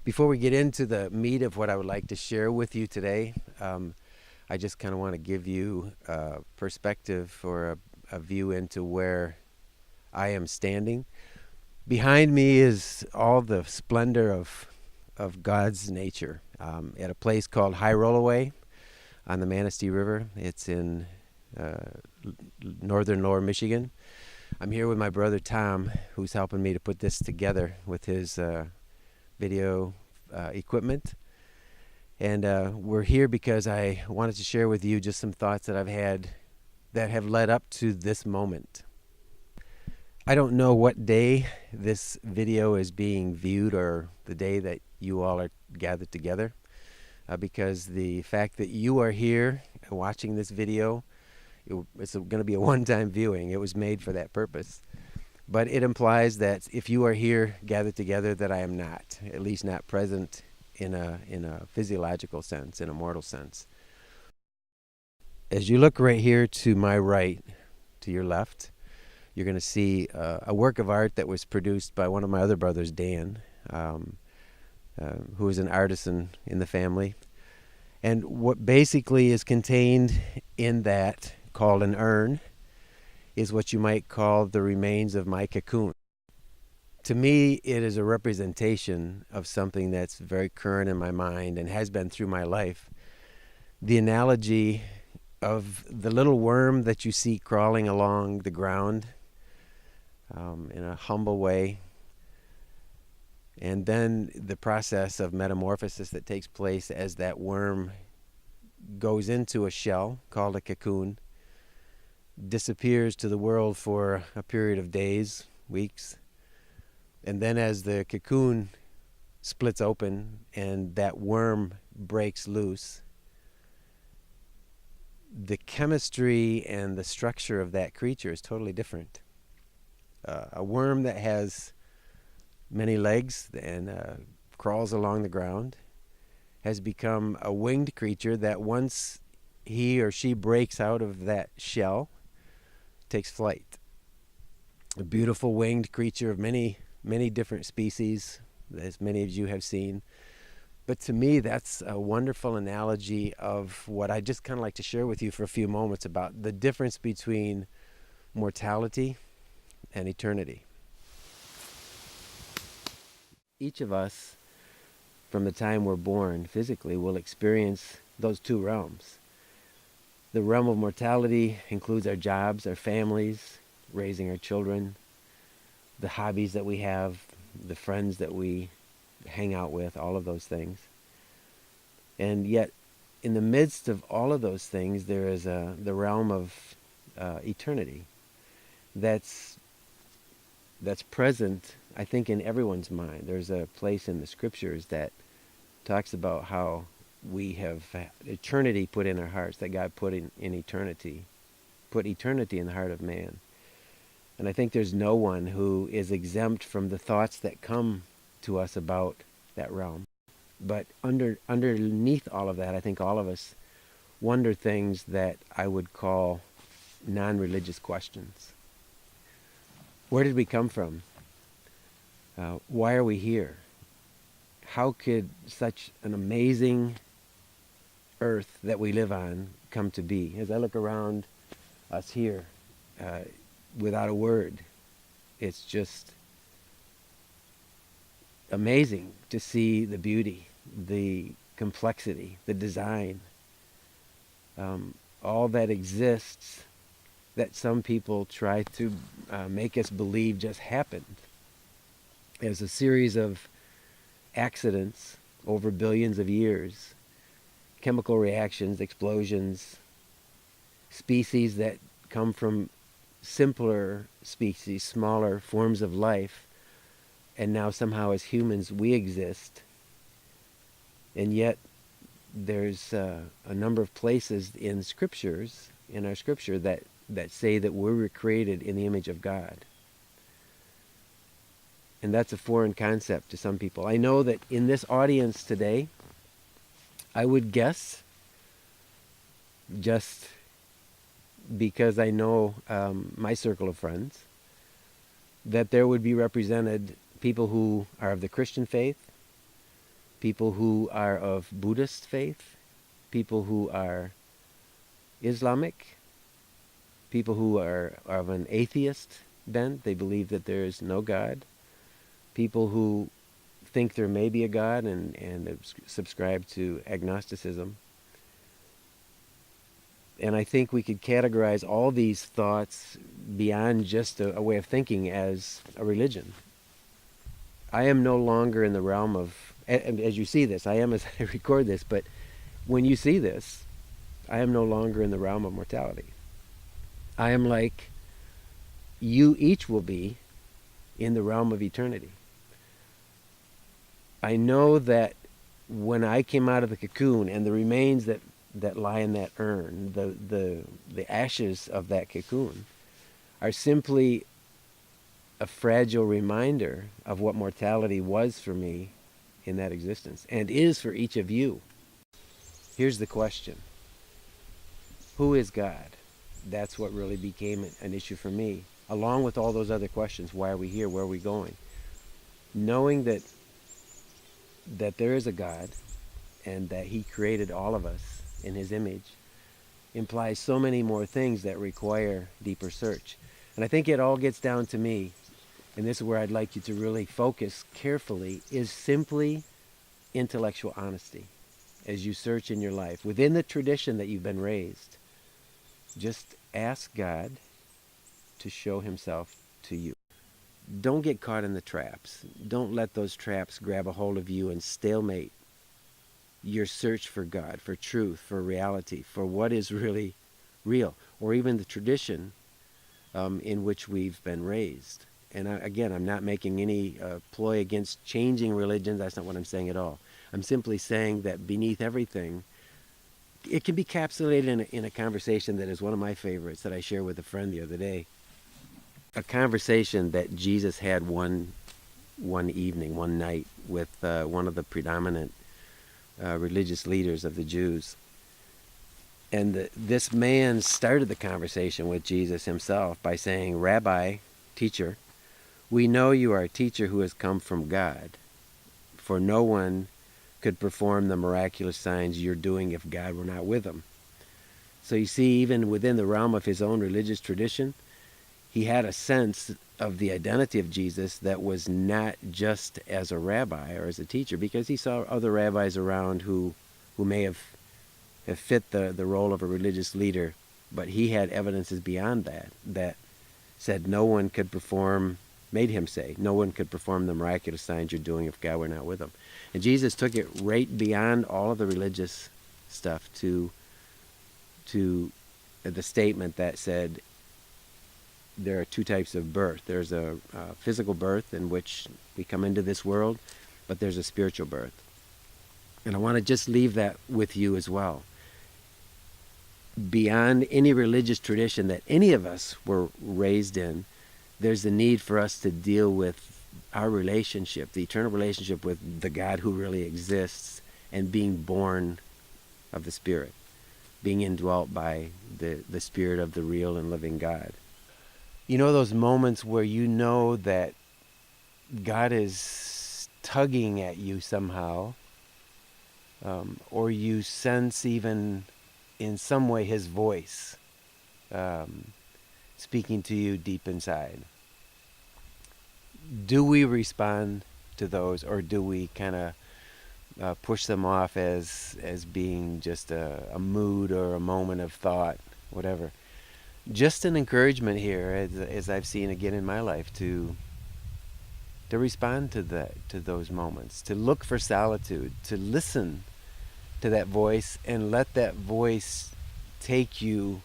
Before we get into the meat of what I would like to share with you today, I just kind of want to give you a perspective or a view into where I am standing. Behind me is all the splendor of God's nature at a place called High Rollaway on the Manistee River. It's in northern Lower Michigan. I'm here with my brother Tom, who's helping me to put this together with his video equipment. And we're here because I wanted to share with you just some thoughts that I've had that have led up to this moment. I don't know what day this video is being viewed or the day that you all are gathered together, because the fact that you are here watching this video, it's going to be a one-time viewing. It was made for that purpose. But it implies that if you are here gathered together, that I am not, at least not present in a physiological sense, in a mortal sense. As you look right here to my right, to your left, you're going to see a work of art that was produced by one of my other brothers, Dan, who is an artisan in the family. And what basically is contained in that, called an urn, is what you might call the remains of my cocoon. To me, it is a representation of something that's very current in my mind and has been through my life. The analogy of the little worm that you see crawling along the ground in a humble way, and then the process of metamorphosis that takes place as that worm goes into a shell called a cocoon, disappears to the world for a period of days, weeks, and then as the cocoon splits open and that worm breaks loose, the chemistry and the structure of that creature is totally different. A worm that has many legs and crawls along the ground has become a winged creature that once he or she breaks out of that shell, takes flight. A beautiful winged creature of many different species, as many of you have seen. But to me, that's a wonderful analogy of what I just kind of like to share with you for a few moments about the difference between mortality and eternity. Each of us, from the time we're born physically, will experience those two realms. The realm of mortality includes our jobs, our families, raising our children, the hobbies that we have, the friends that we hang out with, all of those things. And yet, in the midst of all of those things, there is the realm of eternity that's present, I think, in everyone's mind. There's a place in the scriptures that talks about how we have eternity put in our hearts, that God put in eternity, put eternity in the heart of man. And I think there's no one who is exempt from the thoughts that come to us about that realm. But underneath all of that, I think all of us wonder things that I would call non-religious questions. Where did we come from? Why are we here? How could such an amazing earth that we live on come to be? As I look around us here, without a word, it's just amazing to see the beauty, the complexity, the design, all that exists that some people try to make us believe just happened as a series of accidents over billions of years, chemical reactions, explosions, species that come from simpler species, smaller forms of life, and now somehow as humans we exist. And yet there's a number of places in our scripture that say that we were created in the image of God. And that's a foreign concept to some people. I know that in this audience today, I would guess, just because I know my circle of friends, that there would be represented people who are of the Christian faith, people who are of Buddhist faith, people who are Islamic, people who are of an atheist bent. They believe that there is no God. People who think there may be a God and subscribe to agnosticism. And I think we could categorize all these thoughts beyond just a way of thinking as a religion. I am no longer in the realm of, and as you see this, I am as I record this, but when you see this, I am no longer in the realm of mortality. I am like you each will be in the realm of eternity. I know that when I came out of the cocoon and the remains that lie in that urn, the ashes of that cocoon, are simply a fragile reminder of what mortality was for me in that existence, and is for each of you. Here's the question. Who is God? That's what really became an issue for me, along with all those other questions. Why are we here? Where are we going? Knowing that there is a God and that He created all of us in His image implies so many more things that require deeper search. And I think it all gets down to me, and this is where I'd like you to really focus carefully, is simply intellectual honesty as you search in your life. Within the tradition that you've been raised, just ask God to show Himself to you. Don't get caught in the traps. Don't let those traps grab a hold of you and stalemate your search for God, for truth, for reality, for what is really real, or even the tradition in which we've been raised. And again, I'm not making any ploy against changing religions. That's not what I'm saying at all. I'm simply saying that beneath everything, it can be encapsulated in a conversation that is one of my favorites that I shared with a friend the other day. A conversation that Jesus had one evening, one night, with one of the predominant religious leaders of the Jews. And this man started the conversation with Jesus himself by saying, "Rabbi, teacher, we know you are a teacher who has come from God, for no one could perform the miraculous signs you're doing if God were not with him." So you see, even within the realm of his own religious tradition, he had a sense of the identity of Jesus that was not just as a rabbi or as a teacher, because he saw other rabbis around who may have fit the role of a religious leader, but he had evidences beyond that said no one could perform, made him say, no one could perform the miraculous signs you're doing if God were not with him. And Jesus took it right beyond all of the religious stuff to the statement that said there are two types of birth. There's a physical birth in which we come into this world, but there's a spiritual birth. And I want to just leave that with you as well. Beyond any religious tradition that any of us were raised in, there's the need for us to deal with our relationship, the eternal relationship with the God who really exists, and being born of the Spirit, being indwelt by the Spirit of the real and living God. You know those moments where you know that God is tugging at you somehow, or you sense even in some way His voice speaking to you deep inside. Do we respond to those, or do we kind of push them off as being just a mood or a moment of thought, whatever? Just an encouragement here, as I've seen again in my life, to respond to those moments, to look for solitude, to listen to that voice, and let that voice take you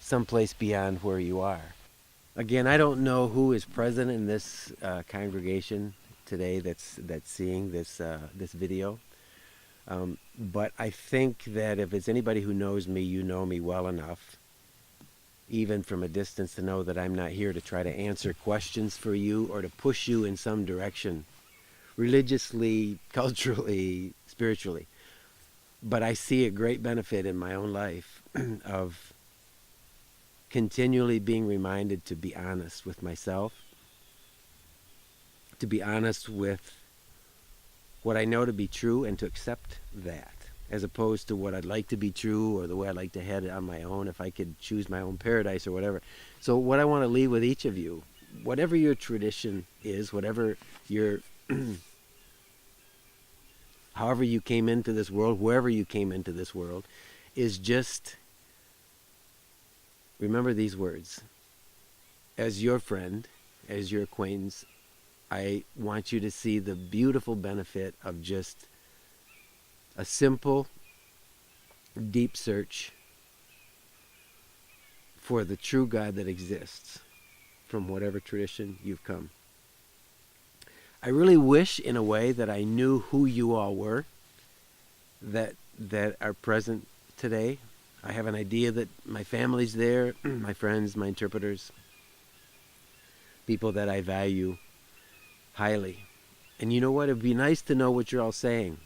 someplace beyond where you are. Again, I don't know who is present in this congregation today that's seeing this video, but I think that if it's anybody who knows me, you know me well enough, even from a distance, to know that I'm not here to try to answer questions for you or to push you in some direction, religiously, culturally, spiritually. But I see a great benefit in my own life of continually being reminded to be honest with myself, to be honest with what I know to be true and to accept that, as opposed to what I'd like to be true or the way I'd like to head on my own, if I could choose my own paradise or whatever. So what I want to leave with each of you, whatever your tradition is, whatever your however you came into this world, wherever you came into this world, is just remember these words. As your friend, as your acquaintance, I want you to see the beautiful benefit of just a simple, deep search for the true God that exists from whatever tradition you've come. I really wish, in a way, that I knew who you all were that are present today. I have an idea that my family's there, my friends, my interpreters, people that I value highly. And you know what? It'd be nice to know what you're all saying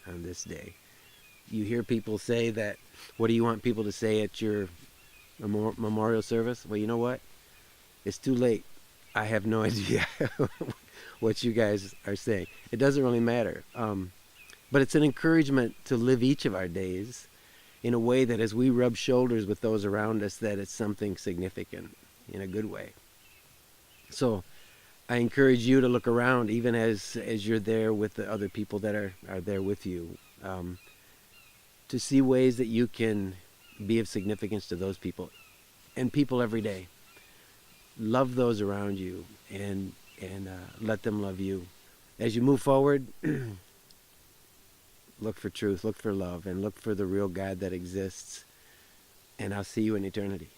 on this day. You hear people say that, what do you want people to say at your memorial service? Well, you know what? It's too late. I have no idea what you guys are saying. It doesn't really matter. But it's an encouragement to live each of our days in a way that, as we rub shoulders with those around us, that it's something significant in a good way. So I encourage you to look around, even as you're there with the other people that are there with you, to see ways that you can be of significance to those people and people every day. Love those around you and let them love you. As you move forward, look for truth, look for love, and look for the real God that exists. And I'll see you in eternity.